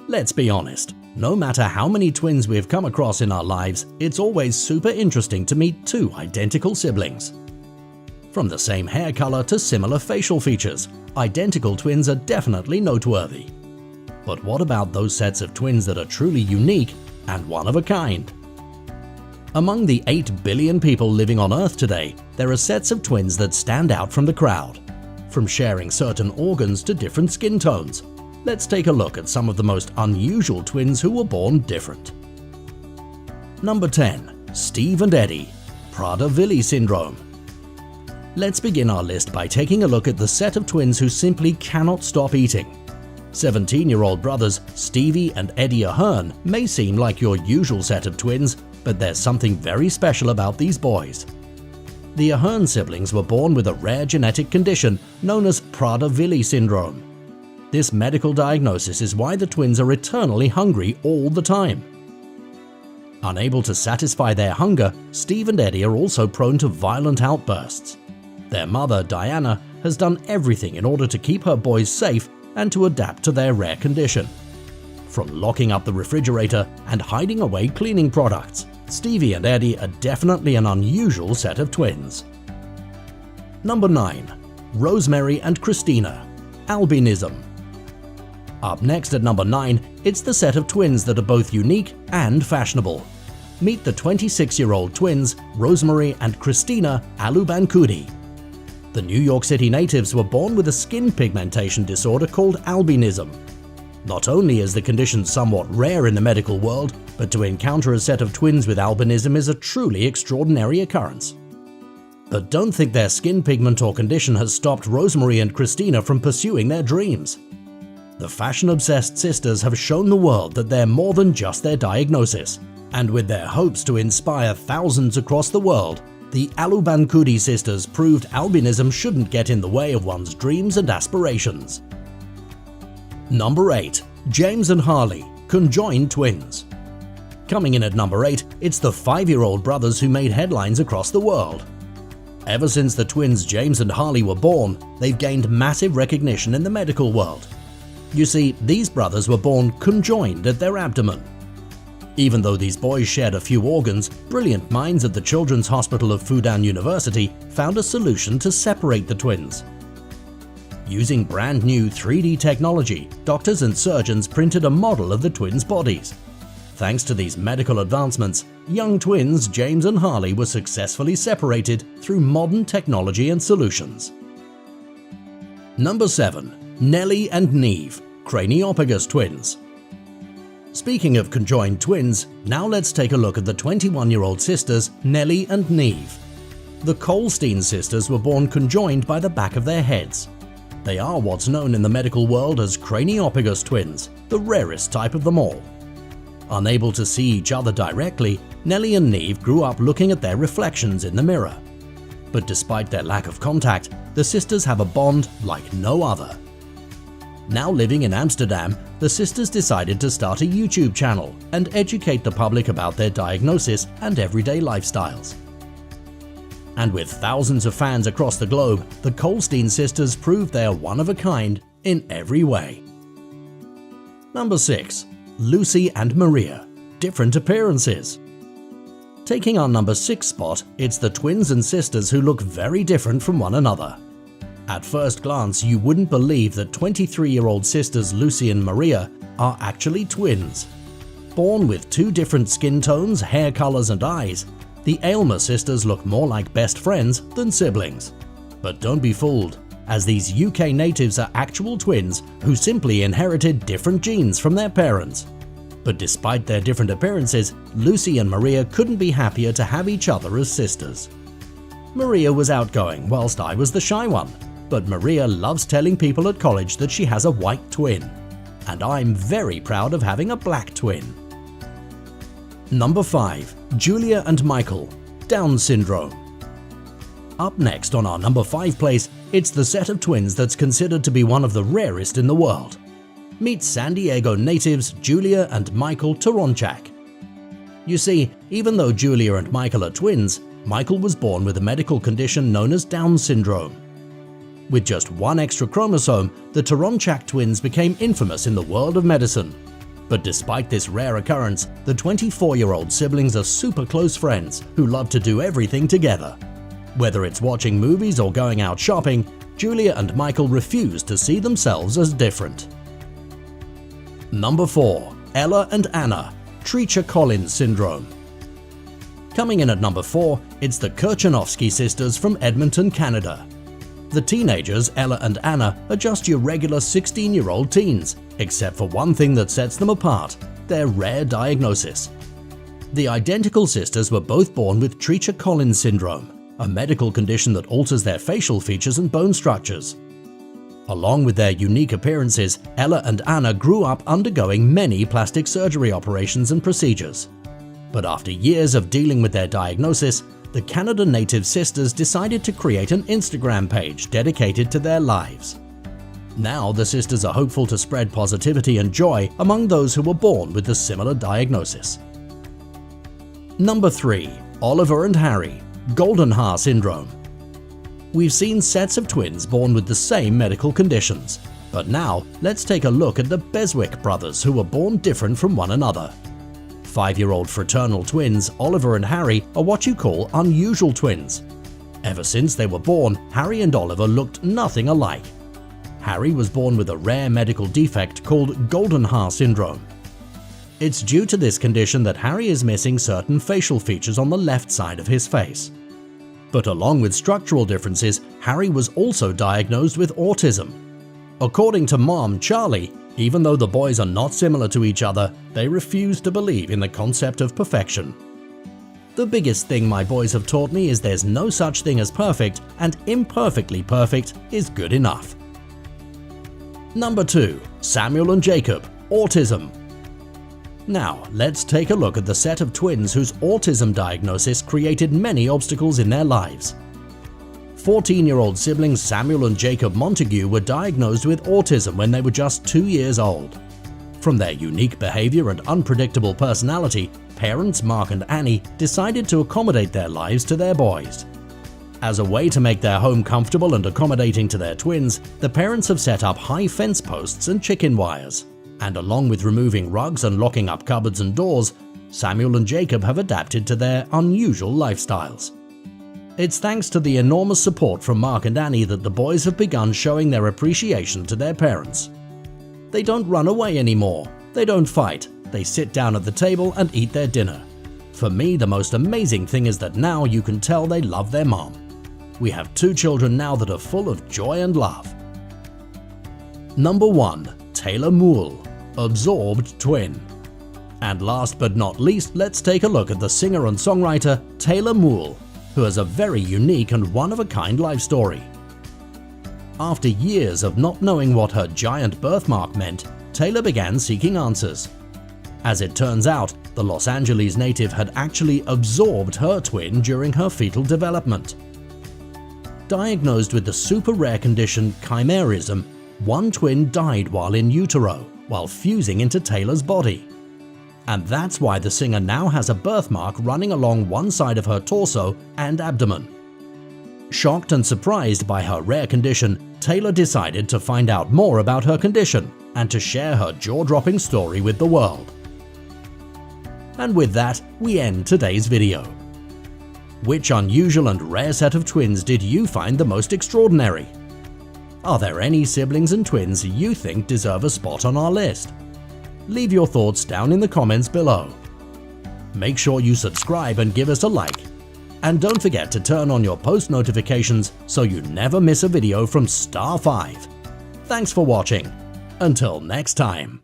Let's be honest, no matter how many twins we've come across in our lives, it's always super interesting to meet two identical siblings. From the same hair color to similar facial features, identical twins are definitely noteworthy. But what about those sets of twins that are truly unique and one of a kind? Among the 8 billion people living on Earth today, there are sets of twins that stand out from the crowd. From sharing certain organs to different skin tones, let's take a look at some of the most unusual twins who were born different. Number 10. Steve and Eddie, Prader-Willi syndrome. Let's begin our list by taking a look at the set of twins who simply cannot stop eating. 17-year-old brothers Stevie and Eddie Ahern may seem like your usual set of twins, but there's something very special about these boys. The Ahern siblings were born with a rare genetic condition known as Prader-Willi syndrome. This medical diagnosis is why the twins are eternally hungry all the time. Unable to satisfy their hunger, Steve and Eddie are also prone to violent outbursts. Their mother, Diana, has done everything in order to keep her boys safe and to adapt to their rare condition. From locking up the refrigerator and hiding away cleaning products, Stevie and Eddie are definitely an unusual set of twins. Number 9. Rosemary and Christina, albinism. Up next at number 9, it's the set of twins that are both unique and fashionable. Meet the 26-year-old twins Rosemary and Christina Alubankudi. The New York City natives were born with a skin pigmentation disorder called albinism. Not only is the condition somewhat rare in the medical world, but to encounter a set of twins with albinism is a truly extraordinary occurrence. But don't think their skin pigment or condition has stopped Rosemary and Christina from pursuing their dreams. The fashion-obsessed sisters have shown the world that they're more than just their diagnosis, and with their hopes to inspire thousands across the world, the Alubankudi sisters proved albinism shouldn't get in the way of one's dreams and aspirations. Number 8. James and Harley, conjoined twins. Coming in at number 8, it's the 5-year-old brothers who made headlines across the world. Ever since the twins James and Harley were born, they've gained massive recognition in the medical world. You see, these brothers were born conjoined at their abdomen. Even though these boys shared a few organs, brilliant minds at the Children's Hospital of Fudan University found a solution to separate the twins. Using brand new 3D technology, doctors and surgeons printed a model of the twins' bodies. Thanks to these medical advancements, young twins James and Harley were successfully separated through modern technology and solutions. Number 7. Nellie and Neve, Craniopagus twins. Speaking of conjoined twins, now let's take a look at the 21-year-old sisters Nellie and Neve. The Colstein sisters were born conjoined by the back of their heads. They are what's known in the medical world as Craniopagus twins, the rarest type of them all. Unable to see each other directly, Nellie and Neve grew up looking at their reflections in the mirror. But despite their lack of contact, the sisters have a bond like no other. Now living in Amsterdam, the sisters decided to start a YouTube channel and educate the public about their diagnosis and everyday lifestyles. And with thousands of fans across the globe, the Colstein sisters proved they are one of a kind in every way. Number 6. Lucy and Maria, different appearances. Taking our number 6 spot, it's the twins and sisters who look very different from one another. At first glance, you wouldn't believe that 23-year-old sisters Lucy and Maria are actually twins. Born with 2 different skin tones, hair colors and eyes, the Aylmer sisters look more like best friends than siblings. But don't be fooled, as these UK natives are actual twins who simply inherited different genes from their parents. But despite their different appearances, Lucy and Maria couldn't be happier to have each other as sisters. Maria was outgoing whilst I was the shy one, but Maria loves telling people at college that she has a white twin. And I'm very proud of having a black twin. Number 5. Julia and Michael, Down syndrome. Up next on our number 5 place, it's the set of twins that's considered to be one of the rarest in the world. Meet San Diego natives Julia and Michael Toronchak. You see, even though Julia and Michael are twins, Michael was born with a medical condition known as Down syndrome. With just one extra chromosome, the Toronchak twins became infamous in the world of medicine. But despite this rare occurrence, the 24-year-old siblings are super close friends who love to do everything together. Whether it's watching movies or going out shopping, Julia and Michael refuse to see themselves as different. Number 4. Ella and Anna, Treacher-Collins syndrome. Coming in at number 4, it's the Kirchanovsky sisters from Edmonton, Canada. The teenagers, Ella and Anna, are just your regular 16-year-old teens, except for one thing that sets them apart: their rare diagnosis. The identical sisters were both born with Treacher-Collins syndrome, a medical condition that alters their facial features and bone structures. Along with their unique appearances, Ella and Anna grew up undergoing many plastic surgery operations and procedures. But after years of dealing with their diagnosis, the Canada native sisters decided to create an Instagram page dedicated to their lives. Now the sisters are hopeful to spread positivity and joy among those who were born with a similar diagnosis. Number 3. Oliver and Harry, Goldenhar syndrome. We've seen sets of twins born with the same medical conditions, but now let's take a look at the Beswick brothers, who were born different from one another. 5-year-old fraternal twins Oliver and Harry are what you call unusual twins. Ever since they were born, Harry and Oliver looked nothing alike. Harry was born with a rare medical defect called Goldenhar syndrome. It's due to this condition that Harry is missing certain facial features on the left side of his face. But along with structural differences, Harry was also diagnosed with autism. According to mom, Charlie, even though the boys are not similar to each other, they refuse to believe in the concept of perfection. The biggest thing my boys have taught me is there's no such thing as perfect, and imperfectly perfect is good enough. Number 2. Samuel and Jacob, autism. Now, let's take a look at the set of twins whose autism diagnosis created many obstacles in their lives. 14-year-old siblings Samuel and Jacob Montague were diagnosed with autism when they were just 2 years old. From their unique behavior and unpredictable personality, parents Mark and Annie decided to accommodate their lives to their boys. As a way to make their home comfortable and accommodating to their twins, the parents have set up high fence posts and chicken wires. And along with removing rugs and locking up cupboards and doors, Samuel and Jacob have adapted to their unusual lifestyles. It's thanks to the enormous support from Mark and Annie that the boys have begun showing their appreciation to their parents. They don't run away anymore, they don't fight, they sit down at the table and eat their dinner. For me, the most amazing thing is that now you can tell they love their mom. We have 2 children now that are full of joy and love. Number 1. Taylor Moole, absorbed twin. And last but not least, let's take a look at the singer and songwriter Taylor Moole, who has a very unique and one-of-a-kind life story. After years of not knowing what her giant birthmark meant, Taylor began seeking answers. As it turns out, the Los Angeles native had actually absorbed her twin during her fetal development. Diagnosed with the super rare condition chimerism, one twin died while in utero, while fusing into Taylor's body. And that's why the singer now has a birthmark running along one side of her torso and abdomen. Shocked and surprised by her rare condition, Taylor decided to find out more about her condition and to share her jaw-dropping story with the world. And with that, we end today's video. Which unusual and rare set of twins did you find the most extraordinary? Are there any siblings and twins you think deserve a spot on our list? Leave your thoughts down in the comments below. Make sure you subscribe and give us a like. And don't forget to turn on your post notifications so you never miss a video from Star 5. Thanks for watching. Until next time.